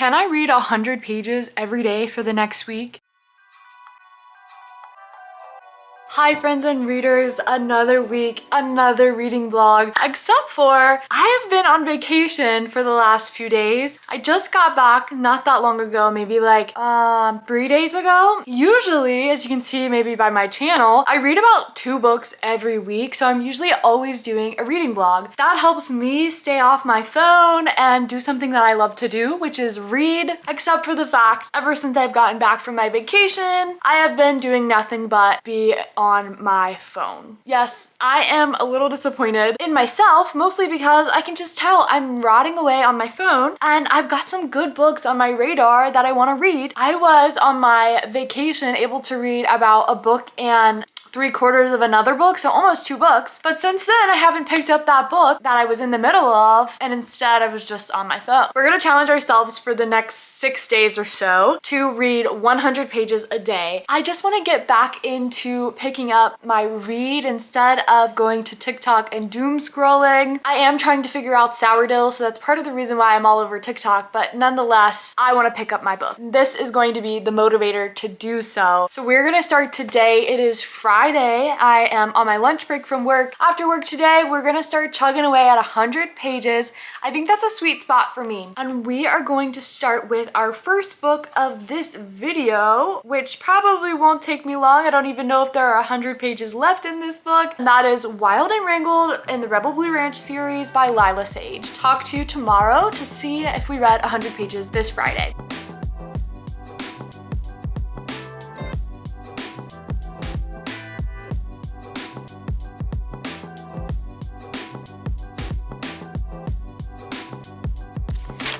Can I read 100 pages every day for the next week? Hi friends and readers, another week, another reading vlog, except for I have been on vacation for the last few days. I just got back not that long ago, maybe like 3 days ago. Usually, as you can see maybe by my channel, I read about 2 books every week, so I'm usually always doing a reading vlog. That helps me stay off my phone and do something that I love to do, which is read, except for the fact ever since I've gotten back from my vacation, I have been doing nothing but be on my phone. Yes, I am a little disappointed in myself, mostly because I can just tell I'm rotting away on my phone and I've got some good books on my radar that I want to read. I was on my vacation able to read about a book and 3/4 of another book, so almost 2 books. But since then, I haven't picked up that book that I was in the middle of, and instead I was just on my phone. We're gonna challenge ourselves for the next 6 days or so to read 100 pages a day. I just want to get back into picking up my read instead of going to TikTok and doom scrolling. I am trying to figure out sourdough, so that's part of the reason why I'm all over TikTok, but nonetheless, I want to pick up my book. This is going to be the motivator to do so. So we're gonna start today. It is Friday. I am on my lunch break from work. After work today, we're gonna start chugging away at 100 pages. I think that's a sweet spot for me. And we are going to start with our first book of this video, which probably won't take me long. I don't even know if there are 100 pages left in this book. And that is Wild and Wrangled in the Rebel Blue Ranch series by Lila Sage. Talk to you tomorrow to see if we read 100 pages this Friday.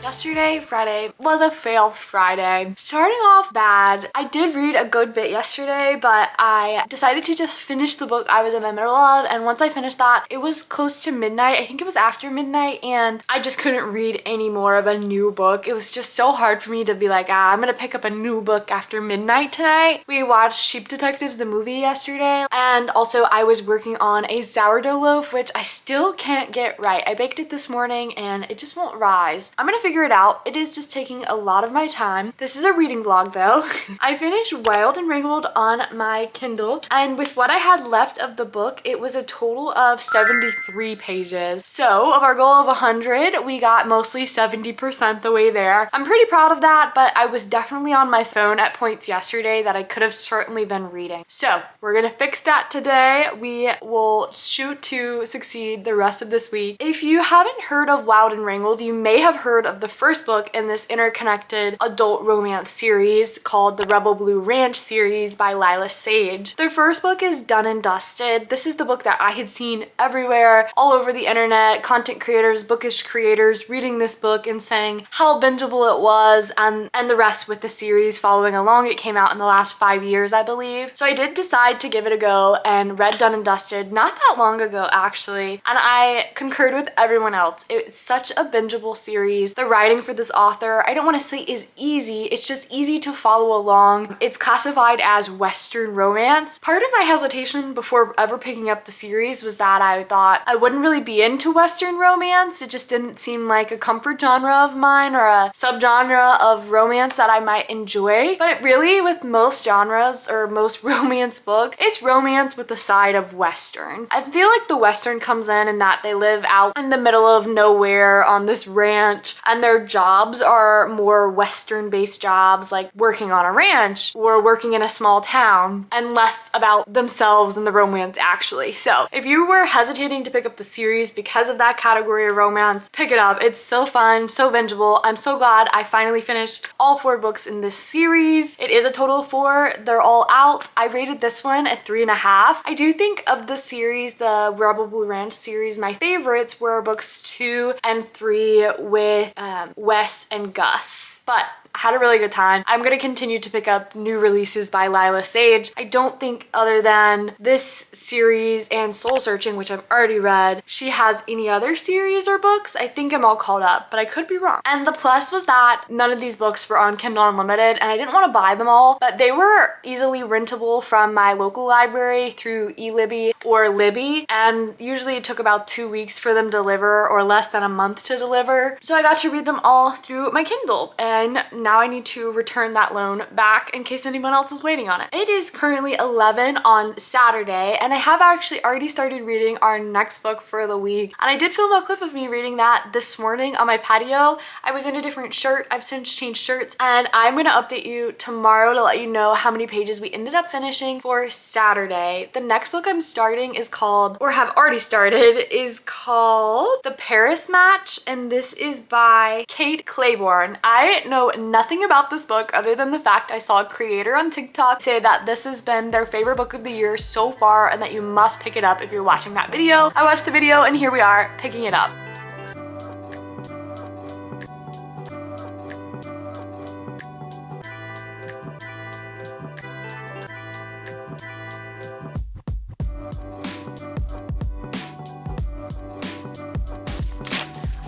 Yesterday, Friday, was a fail Friday. Starting off bad. I did read a good bit yesterday, but I decided to just finish the book I was in the middle of, and once I finished that, it was close to midnight. I think it was after midnight, and I just couldn't read any more of a new book. It was just so hard for me to be like, I'm gonna pick up a new book after midnight tonight. We watched Sheep Detectives, the movie, yesterday, and also I was working on a sourdough loaf, which I still can't get right. I baked it this morning, and it just won't rise. I'm gonna figure it out. It is just taking a lot of my time. This is a reading vlog though. I finished Wild and Wrangled on my Kindle, and with what I had left of the book, it was a total of 73 pages. So of our goal of 100, we got mostly 70% the way there. I'm pretty proud of that, but I was definitely on my phone at points yesterday that I could have certainly been reading. So we're gonna fix that today. We will shoot to succeed the rest of this week. If you haven't heard of Wild and Wrangled, you may have heard of the first book in this interconnected adult romance series called the Rebel Blue Ranch series by Lila Sage. Their first book is done and dusted. This is the book that I had seen everywhere, all over the internet, content creators, bookish creators reading this book and saying how bingeable it was, and the rest with the series following along. It came out in the last 5 years, I believe. So I did decide to give it a go and read Done and Dusted not that long ago, actually, and I concurred with everyone else. It's such a bingeable series. The writing for this author, I don't want to say is easy, it's just easy to follow along. It's classified as Western romance. Part of my hesitation before ever picking up the series was that I thought I wouldn't really be into Western romance. It just didn't seem like a comfort genre of mine or a subgenre of romance that I might enjoy. But really, with most genres or most romance book, it's romance with a side of Western. I feel like the Western comes in that they live out in the middle of nowhere on this ranch, and their jobs are more Western-based jobs, like working on a ranch or working in a small town, and less about themselves and the romance actually. So if you were hesitating to pick up the series because of that category of romance, pick it up. It's so fun, so bingeable. I'm so glad I finally finished all 4 books in this series. It is a total of 4. They're all out. I rated this one at 3.5. I do think of the series, the Rebel Blue Ranch series, my favorites were books 2 and 3 with Wes and Gus. But I had a really good time. I'm gonna continue to pick up new releases by Lila Sage. I don't think, other than this series and Soul Searching, which I've already read, she has any other series or books. I think I'm all caught up, but I could be wrong. And the plus was that none of these books were on Kindle Unlimited, and I didn't want to buy them all, but they were easily rentable from my local library through eLibby or Libby, and usually it took about 2 weeks for them to deliver, or less than a month to deliver. So I got to read them all through my Kindle, and then now I need to return that loan back in case anyone else is waiting on it. It is currently 11 on Saturday, and I have actually already started reading our next book for the week. And I did film a clip of me reading that this morning on my patio. I was in a different shirt. I've since changed shirts, and I'm gonna update you tomorrow to let you know how many pages we ended up finishing for Saturday. The next book I'm starting is called, or have already started, is called The Paris Match, and this is by Kate Claiborne. I know nothing about this book other than the fact I saw a creator on TikTok say that this has been their favorite book of the year so far and that you must pick it up if you're watching that video. I watched the video and here we are picking it up.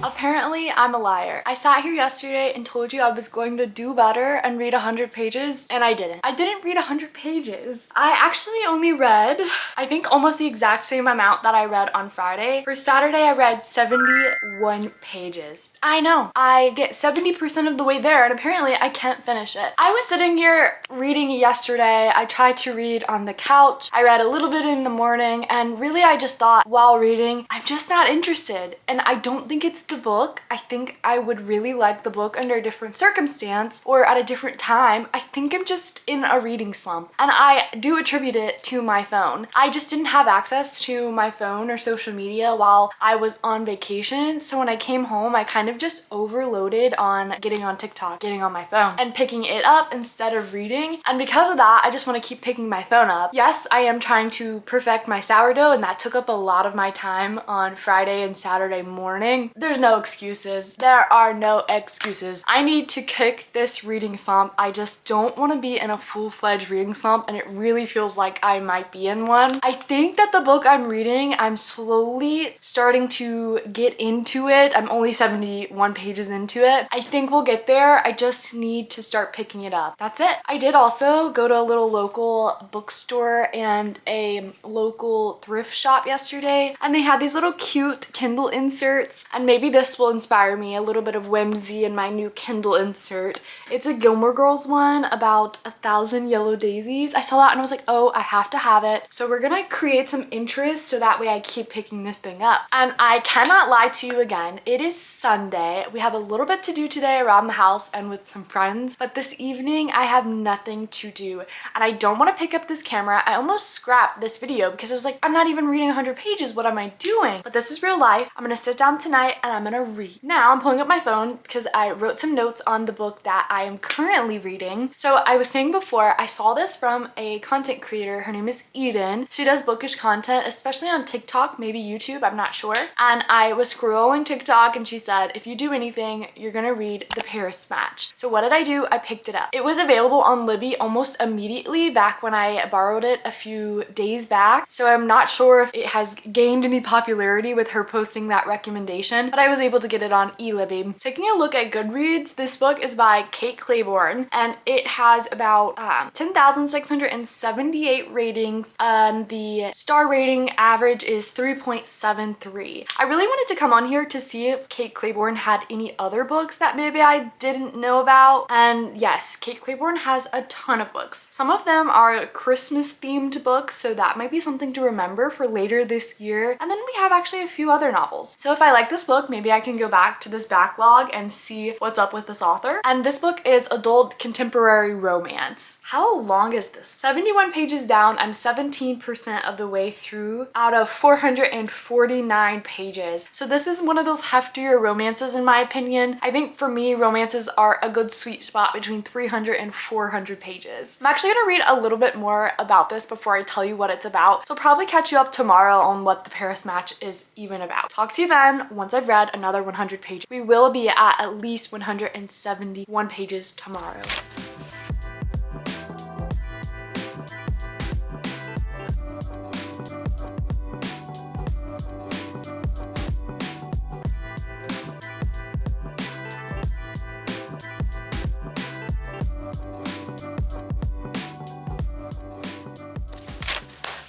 Apparently, I'm a liar. I sat here yesterday and told you I was going to do better and read 100 pages, and I didn't. I didn't read 100 pages. I actually only read, I think, almost the exact same amount that I read on Friday. For Saturday, I read 71 pages. I know. I get 70% of the way there, and apparently I can't finish it. I was sitting here reading yesterday. I tried to read on the couch. I read a little bit in the morning, and really I just thought while reading, I'm just not interested. And I don't think it's the book. I think I would really like the book under a different circumstance or at a different time. I think I'm just in a reading slump, and I do attribute it to my phone. I just didn't have access to my phone or social media while I was on vacation, so when I came home I kind of just overloaded on getting on TikTok, getting on my phone and picking it up instead of reading, and because of that I just want to keep picking my phone up. Yes, I am trying to perfect my sourdough, and that took up a lot of my time on Friday and Saturday morning. There's no excuses. There are no excuses. I need to kick this reading slump. I just don't want to be in a full-fledged reading slump, and it really feels like I might be in one. I think that the book I'm reading, I'm slowly starting to get into it. I'm only 71 pages into it. I think we'll get there. I just need to start picking it up. That's it. I did also go to a little local bookstore and a local thrift shop yesterday, and they had these little cute Kindle inserts, and maybe this will inspire me, a little bit of whimsy in my new Kindle insert. It's a Gilmore Girls one about 1,000 Yellow Daisies. I saw that and I was like, oh, I have to have it. So we're gonna create some interest so that way I keep picking this thing up. And I cannot lie to you again, it is Sunday. We have a little bit to do today around the house and with some friends, but this evening I have nothing to do, and I don't want to pick up this camera. I almost scrapped this video because I was like, I'm not even reading 100 pages. What am I doing? But this is real life. I'm gonna sit down tonight and I'm gonna read. Now I'm pulling up my phone because I wrote some notes on the book that I am currently reading. So I was saying before, I saw this from a content creator. Her name is Eden. She does bookish content, especially on TikTok, maybe YouTube, I'm not sure. And I was scrolling TikTok and she said, if you do anything, you're gonna read The Paris Match. So what did I do? I picked it up. It was available on Libby almost immediately back when I borrowed it a few days back. So I'm not sure if it has gained any popularity with her posting that recommendation, but I was able to get it on eLibby. Taking a look at Goodreads, this book is by Kate Claiborne, and it has about 10,678 ratings, and the star rating average is 3.73. I really wanted to come on here to see if Kate Claiborne had any other books that maybe I didn't know about, and yes, Kate Claiborne has a ton of books. Some of them are Christmas themed books, so that might be something to remember for later this year, and then we have actually a few other novels. So if I like this book, maybe I can go back to this backlog and see what's up with this author. And this book is adult contemporary romance. How long is this? 71 pages down. I'm 17% of the way through out of 449 pages. So this is one of those heftier romances in my opinion. I think for me, romances are a good sweet spot between 300 and 400 pages. I'm actually gonna read a little bit more about this before I tell you what it's about. So I'll probably catch you up tomorrow on what The Paris Match is even about. Talk to you then once I've read another 100 pages. We will be at least 171 pages tomorrow.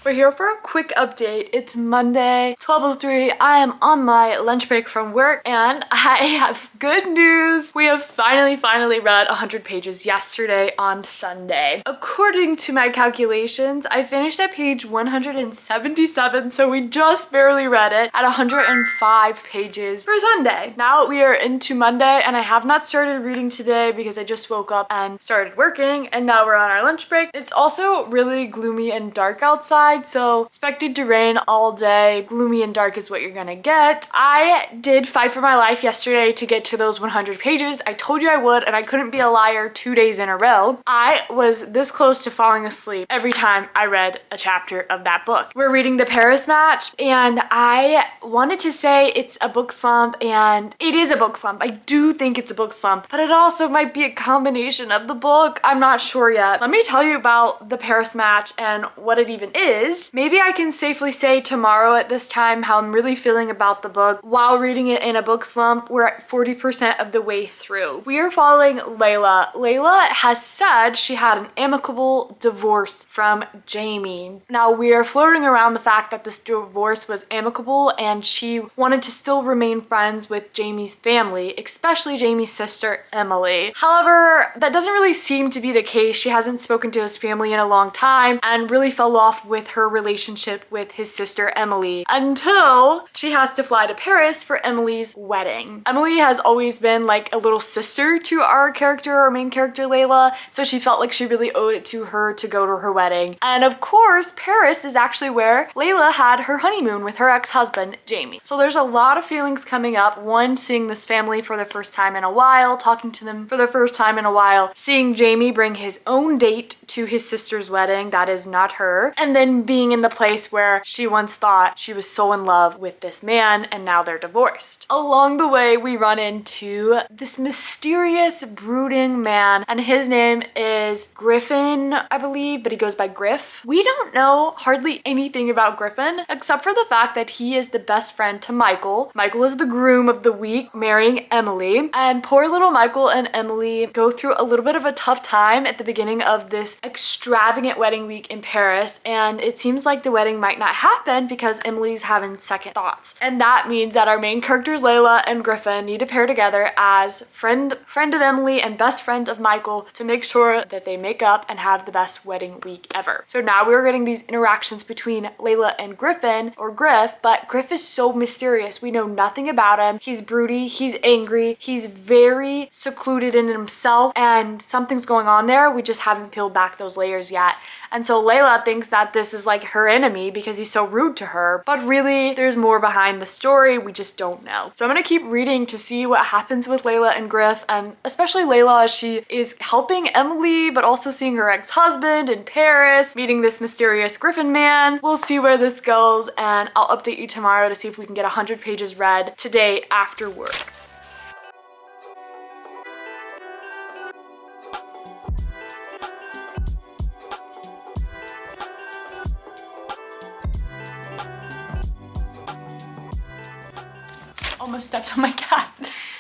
We're here for a quick update. It's Monday, 12:03. I am on my lunch break from work and I have good news. We have finally read 100 pages yesterday on Sunday. According to my calculations, I finished at page 177, so we just barely read it at 105 pages for Sunday. Now we are into Monday, and I have not started reading today because I just woke up and started working, and now we're on our lunch break. It's also really gloomy and dark outside, so expected to rain all day. Gloomy and dark is what you're gonna get. I did fight for my life yesterday to get to those 100 pages. I told you I would, and I couldn't be a liar 2 days in a row. I was this close to falling asleep every time I read a chapter of that book. We're reading The Paris Match, and I wanted to say it's a book slump, and it is a book slump. I do think it's a book slump, but it also might be a combination of the book. I'm not sure yet. Let me tell you about The Paris Match and what it even is. Maybe I can safely say tomorrow at this time how I'm really feeling about the book while reading it in a book slump. We're at 40% of the way through. We are following Layla. Layla has said she had an amicable divorce from Jamie. Now we are floating around the fact that this divorce was amicable and she wanted to still remain friends with Jamie's family, especially Jamie's sister Emily. However, that doesn't really seem to be the case. She hasn't spoken to his family in a long time and really fell off with her relationship with his sister Emily until she has to fly to Paris for Emily's wedding. Emily has always been like a little sister to our main character Layla, so she felt like she really owed it to her to go to her wedding. And of course, Paris is actually where Layla had her honeymoon with her ex-husband, Jamie. So there's a lot of feelings coming up. One, seeing this family for the first time in a while, talking to them for the first time in a while, seeing Jamie bring his own date to his sister's wedding, that is not her, and then being in the place where she once thought she was so in love with this man and now they're divorced. Along the way, we run into this mysterious, brooding man, and his name is Griffin, I believe, but he goes by Griff. We don't know hardly anything about Griffin, except for the fact that he is the best friend to Michael. Michael is the groom of the week, marrying Emily, and poor little Michael and Emily go through a little bit of a tough time at the beginning of this extravagant wedding week in Paris, and it seems like the wedding might not happen because Emily's having second thoughts. And that means that our main characters Layla and Griffin need to pair together as friend of Emily and best friend of Michael to make sure that they make up and have the best wedding week ever. So now we're getting these interactions between Layla and Griffin, or Griff, but Griff is so mysterious. We know nothing about him. He's broody, he's angry, he's very secluded in himself, and something's going on there. We just haven't peeled back those layers yet. And so Layla thinks that this is like her enemy because he's so rude to her, but really there's more behind the story. We just don't know. So I'm gonna keep reading to see what happens with Layla and Griff, and especially Layla as she is helping Emily, but also seeing her ex-husband in Paris, meeting this mysterious Griffin man. We'll see where this goes, and I'll update you tomorrow to see if we can get 100 pages read today after work. Almost stepped on my cat.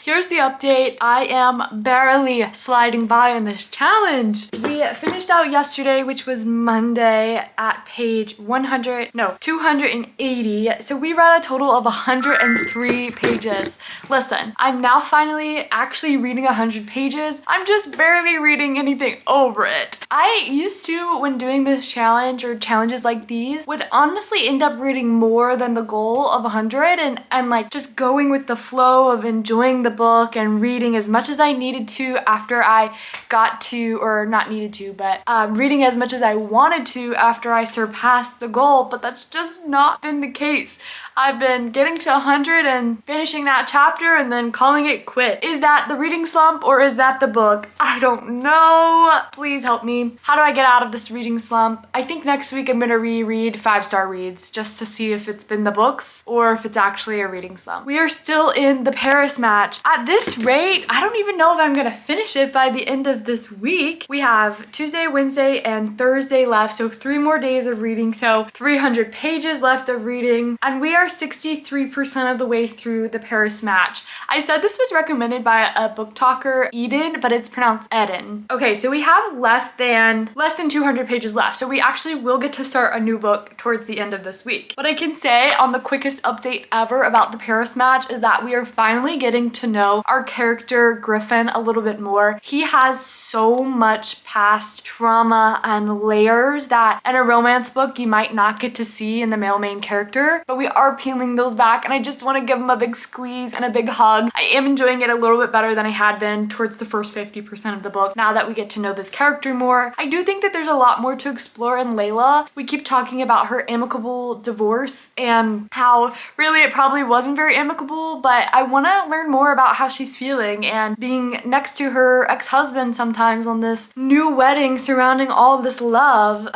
Here's the update. I am barely sliding by on this challenge. We finished out yesterday, which was Monday, at page 280. So we read a total of 103 pages. Listen, I'm now finally actually reading 100 pages. I'm just barely reading anything over it. I used to, when doing this challenge or challenges like these, would honestly end up reading more than the goal of 100 and like just going with the flow of enjoying the book and reading as much as I needed to after I got to, or not needed to, but reading as much as I wanted to after I surpassed the goal, but that's just not been the case. I've been getting to 100 and finishing that chapter and then calling it quit. Is that the reading slump or is that the book? I don't know. Please help me. How do I get out of this reading slump? I think next week I'm gonna reread 5-star reads just to see if it's been the books or if it's actually a reading slump. We are still in The Paris Match. At this rate, I don't even know if I'm gonna finish it by the end of this week. We have Tuesday, Wednesday, and Thursday left, so 3 more days of reading, so 300 pages left of reading, and we are 63% of the way through The Paris Match. I said this was recommended by a book talker, Eden, but it's pronounced Eden. Okay, so we have less than 200 pages left, so we actually will get to start a new book towards the end of this week. What I can say on the quickest update ever about The Paris Match is that we are finally getting to know know our character Griffin a little bit more. He has so much past trauma and layers that in a romance book you might not get to see in the male main character, but we are peeling those back, and I just want to give him a big squeeze and a big hug. I am enjoying it a little bit better than I had been towards the first 50% of the book now that we get to know this character more. I do think that there's a lot more to explore in Layla. We keep talking about her amicable divorce and how really it probably wasn't very amicable, but I want to learn more about how she's feeling and being next to her ex-husband sometimes on this new wedding surrounding all this love.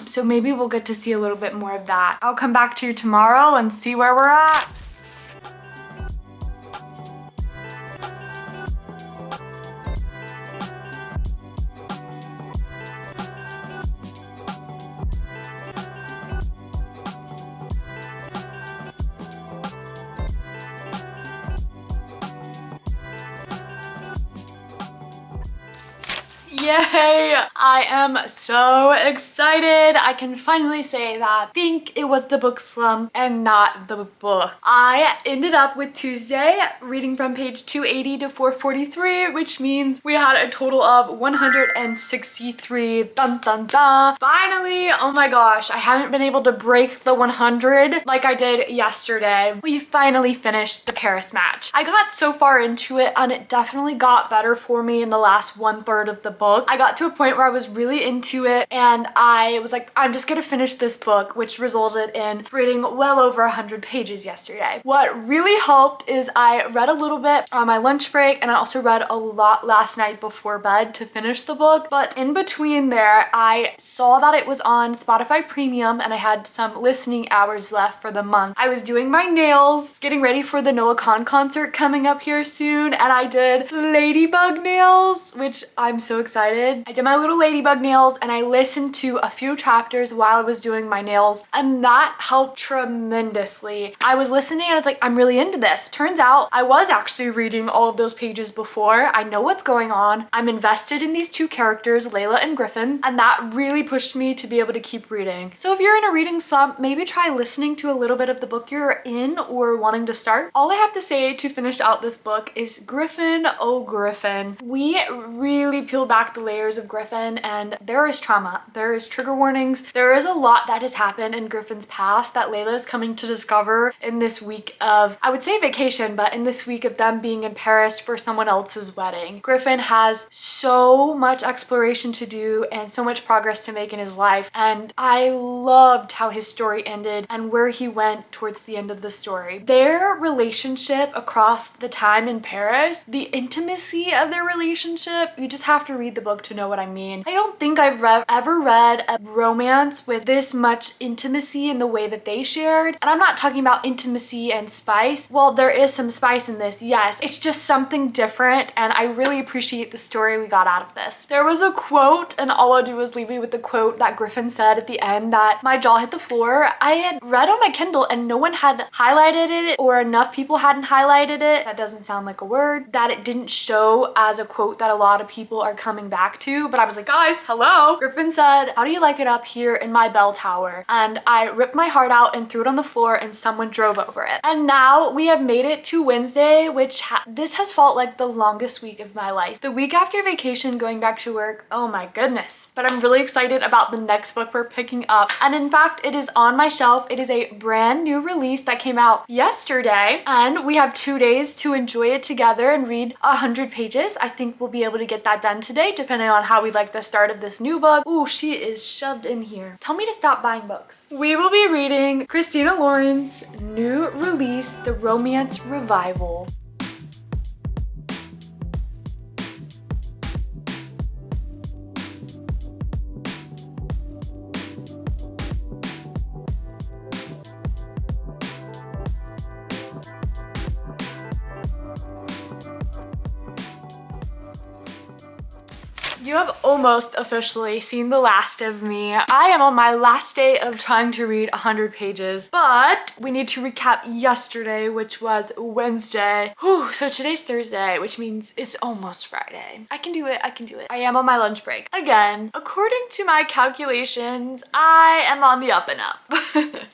So maybe we'll get to see a little bit more of that. I'll come back to you tomorrow and see where we're at. Yay! I am so excited. I can finally say that I think it was the book Slump and not the book. I ended up with Tuesday reading from page 280 to 443, which means we had a total of 163. Dun dun dun. Finally, oh my gosh, I haven't been able to break the 100 like I did yesterday. We finally finished the Paris match. I got so far into it and it definitely got better for me in the last 1/3 of the book. I got to a point where I was really into it and I was like, I'm just gonna finish this book, which resulted in reading well over 100 pages yesterday. What really helped is I read a little bit on my lunch break, and I also read a lot last night before bed to finish the book. But in between there, I saw that it was on Spotify Premium and I had some listening hours left for the month. I was doing my nails, getting ready for the Noah Kahn concert coming up here soon, and I did ladybug nails, which I'm so excited. I did my little ladybug nails and I listened to a few chapters while I was doing my nails, and that helped tremendously. I was listening and I was like, I'm really into this. Turns out I was actually reading all of those pages before. I know what's going on. I'm invested in these two characters, Layla and Griffin, and that really pushed me to be able to keep reading. So if you're in a reading slump, maybe try listening to a little bit of the book you're in or wanting to start. All I have to say to finish out this book is Griffin, oh Griffin. We really peeled back the layers of Griffin, and there is trauma, there is trigger warnings, there is a lot that has happened in Griffin's past that Layla is coming to discover in this week of, I would say vacation, but in this week of them being in Paris for someone else's wedding. Griffin has so much exploration to do and so much progress to make in his life, and I loved how his story ended and where he went towards the end of the story. Their relationship across the time in Paris, the intimacy of their relationship, you just have to read the book to know what I mean. I don't think I've ever read a romance with this much intimacy in the way that they shared. And I'm not talking about intimacy and spice. Well, there is some spice in this, yes. It's just something different, and I really appreciate the story we got out of this. There was a quote, and all I'll do is leave you with the quote that Griffin said at the end that my jaw hit the floor. I had read on my Kindle and no one had highlighted it, or enough people hadn't highlighted it. That doesn't sound like a word. That it didn't show as a quote that a lot of people are coming back to, but I was like, guys, hello. Griffin said, how do you like it up here in my bell tower? And I ripped my heart out and threw it on the floor, and someone drove over it. And now we have made it to Wednesday, which this has felt like the longest week of my life. The week after vacation, going back to work, oh my goodness. But I'm really excited about the next book we're picking up. And in fact, it is on my shelf. It is a brand new release that came out yesterday, and we have 2 days to enjoy it together and read 100 pages. I think we'll be able to get that done today, depending on how we like the start of this new book. Ooh, she is shoved in here. Tell me to stop buying books. We will be reading Christina Lauren's new release, The Romance Revival. You have almost officially seen the last of me. I am on my last day of trying to read 100 pages, but we need to recap yesterday, which was Wednesday. Whew, so today's Thursday, which means it's almost Friday. I can do it, I can do it. I am on my lunch break. Again, according to my calculations, I am on the up and up.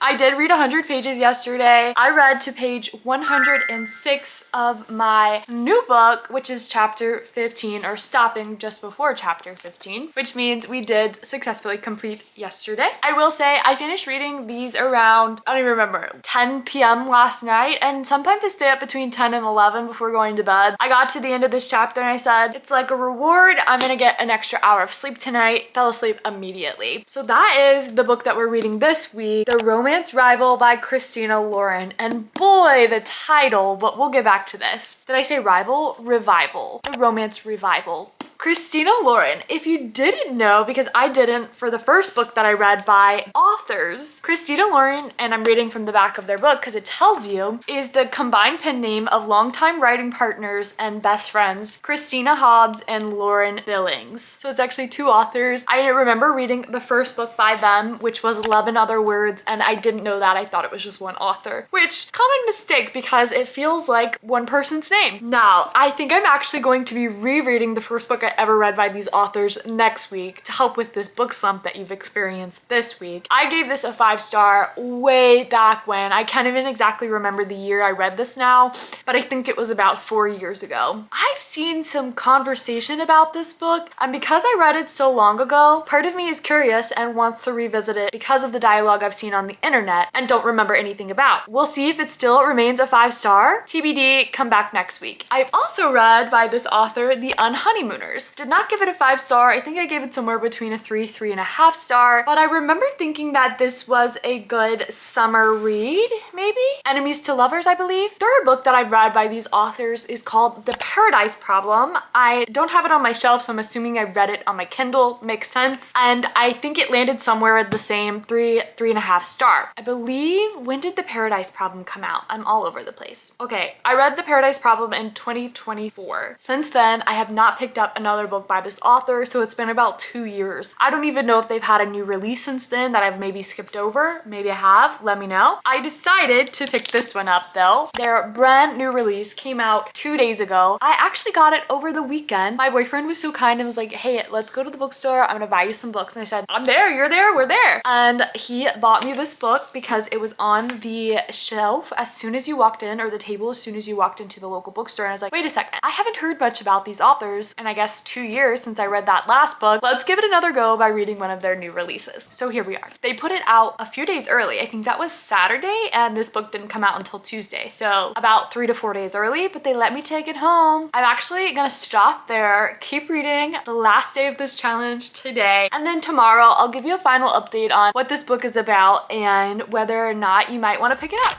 I did read 100 pages yesterday. I read to page 106 of my new book, which is chapter 15, or stopping just before chapter 15, which means we did successfully complete yesterday. I will say I finished reading these around, I don't even remember, 10 p.m. last night, and sometimes I stay up between 10 and 11 before going to bed. I got to the end of this chapter and I said, it's like a reward. I'm gonna get an extra hour of sleep tonight. Fell asleep immediately. So that is the book that we're reading this week, The Romance Rival by Christina Lauren. And boy, the title, but we'll get back to this. Did I say rival? Revival. The Romance Revival. Christina Lauren, if you didn't know, because I didn't for the first book that I read by authors, Christina Lauren, and I'm reading from the back of their book because it tells you, is the combined pen name of longtime writing partners and best friends, Christina Hobbs and Lauren Billings. So it's actually two authors. I remember reading the first book by them, which was Love in Other Words, and I didn't know that. I thought it was just one author, which common mistake because it feels like one person's name. Now, I think I'm actually going to be rereading the first book I ever read by these authors next week to help with this book slump that you've experienced this week. I gave this a 5-star way back when. I can't even exactly remember the year I read this now, but I think it was about 4 years ago. I've seen some conversation about this book, and because I read it so long ago, part of me is curious and wants to revisit it because of the dialogue I've seen on the internet and don't remember anything about. We'll see if it still remains a 5-star. TBD, come back next week. I've also read by this author, The Unhoneymooners. Did not give it a 5-star. I think I gave it somewhere between a 3.5 star, but I remember thinking that this was a good summer read, maybe? Enemies to Lovers, I believe. Third book that I've read by these authors is called The Paradise Problem. I don't have it on my shelf, so I'm assuming I read it on my Kindle. Makes sense. And I think it landed somewhere at the same 3.5 star. I believe, when did The Paradise Problem come out? I'm all over the place. Okay, I read The Paradise Problem in 2024. Since then, I have not picked up another book by this author, so it's been about 2 years. I don't even know if they've had a new release since then that I've maybe skipped over. Maybe I have, let me know. I decided to pick this one up though. Their brand new release came out 2 days ago. I actually got it over the weekend. My boyfriend was so kind and was like, hey, let's go to the bookstore. I'm gonna buy you some books. And I said, I'm there, you're there, we're there. And he bought me this book because it was on the shelf as soon as you walked in, or the table as soon as you walked into the local bookstore. And I was like, wait a second, I haven't heard much about these authors, and I guess 2 years since I read that last book. Let's give it another go by reading one of their new releases. So here we are. They put it out a few days early. I think that was Saturday, and this book didn't come out until Tuesday. So about 3 to 4 days early, but they let me take it home. I'm actually gonna stop there, keep reading the last day of this challenge today, and then tomorrow I'll give you a final update on what this book is about and whether or not you might want to pick it up.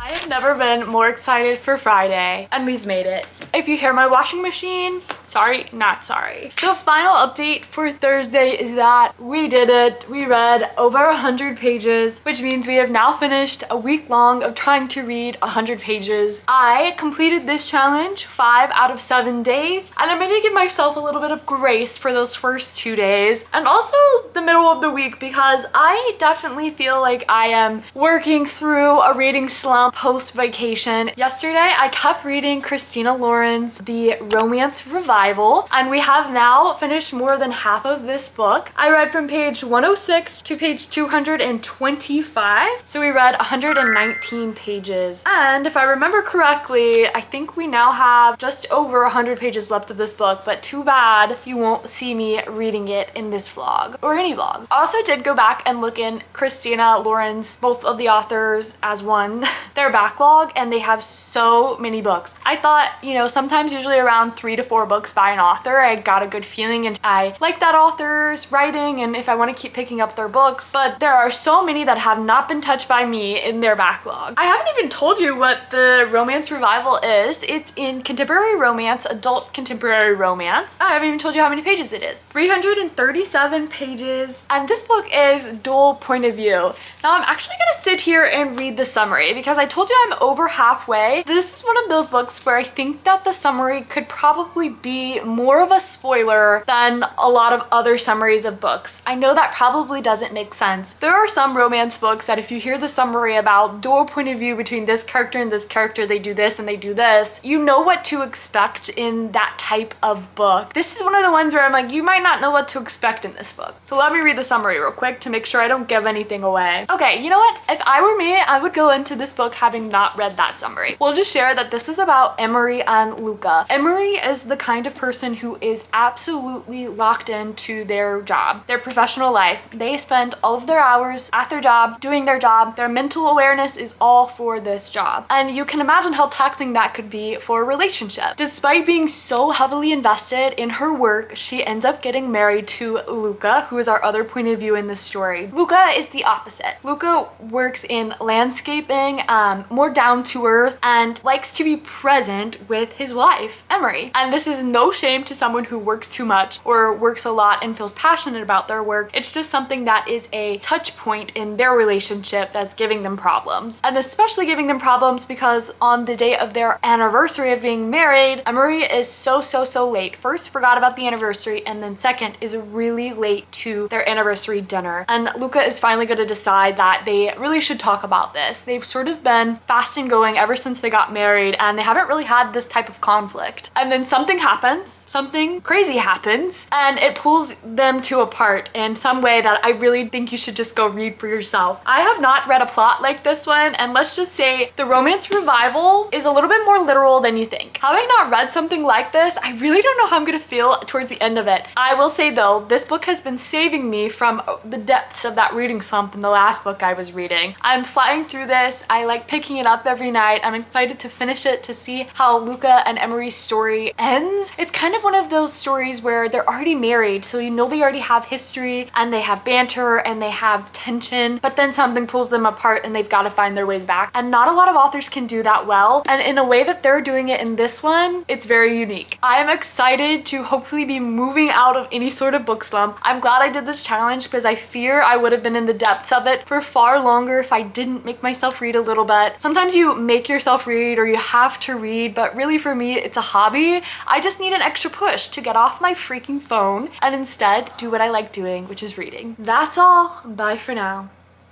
I have never been more excited for Friday, and we've made it. If you hear my washing machine, sorry, not sorry. The final update for Thursday is that we did it. We read over 100 pages, which means we have now finished a week long of trying to read 100 pages. I completed this challenge 5 out of 7 days, and I'm gonna give myself a little bit of grace for those first 2 days and also the middle of the week, because I definitely feel like I am working through a reading slump post-vacation. Yesterday, I kept reading Christina Lauren's The Romance Revival, and we have now finished more than half of this book. I read from page 106 to page 225, so we read 119 pages. And if I remember correctly, I think we now have just over 100 pages left of this book, but too bad you won't see me reading it in this vlog or any vlog. I also did go back and look in Christina Lauren's, both of the authors as one, their backlog, and they have so many books. I thought, you know, sometimes usually around 3 to 4 books by an author, I got a good feeling and I like that author's writing and if I want to keep picking up their books. But there are so many that have not been touched by me in their backlog. I haven't even told you what the romance revival is. It's in contemporary romance, adult contemporary romance. I haven't even told you how many pages it is. 337 pages. And this book is dual point of view. Now I'm actually gonna sit here and read the summary because I told you I'm over halfway. This is one of those books where I think that the summary could probably be more of a spoiler than a lot of other summaries of books. I know that probably doesn't make sense. There are some romance books that if you hear the summary about dual point of view between this character and this character, they do this and they do this, you know what to expect in that type of book. This is one of the ones where I'm like, you might not know what to expect in this book. So let me read the summary real quick to make sure I don't give anything away. Okay, you know what? If I were me, I would go into this book having not read that summary. We'll just share that this is about Emery and Luca. Emery is the kind of person who is absolutely locked into their job, their professional life. They spend all of their hours at their job, doing their job. Their mental awareness is all for this job. And you can imagine how taxing that could be for a relationship. Despite being so heavily invested in her work, she ends up getting married to Luca, who is our other point of view in this story. Luca is the opposite. Luca works in landscaping, more down to earth, and likes to be present with his wife, Emery. And this is no shame to someone who works too much or works a lot and feels passionate about their work. It's just something that is a touch point in their relationship that's giving them problems. And especially giving them problems because on the day of their anniversary of being married, Emery is so late. First, forgot about the anniversary, and then second, is really late to their anniversary dinner. And Luca is finally going to decide that they really should talk about this. They've sort of been fast and going ever since they got married, and they haven't really had this type of conflict. And then something happens, something crazy happens, and it pulls them two apart in some way that I really think you should just go read for yourself. I have not read a plot like this one, and let's just say the romance revival is a little bit more literal than you think. Having not read something like this, I really don't know how I'm gonna feel towards the end of it. I will say though, this book has been saving me from the depths of that reading slump in the last book I was reading. I'm flying through this. I like picking it up every night. I'm excited to finish it to see how Luca and Emery's story ends. It's kind of one of those stories where they're already married, so you know they already have history and they have banter and they have tension, but then something pulls them apart and they've got to find their ways back. And not a lot of authors can do that well. And in a way that they're doing it in this one, it's very unique. I'm excited to hopefully be moving out of any sort of book slump. I'm glad I did this challenge because I fear I would have been in the depths of it for far longer if I didn't make myself read a little bit. Sometimes you make yourself read or you have to read, but really for me, it's a hobby. I just need an extra push to get off my freaking phone and instead do what I like doing, which is reading. That's all. Bye for now.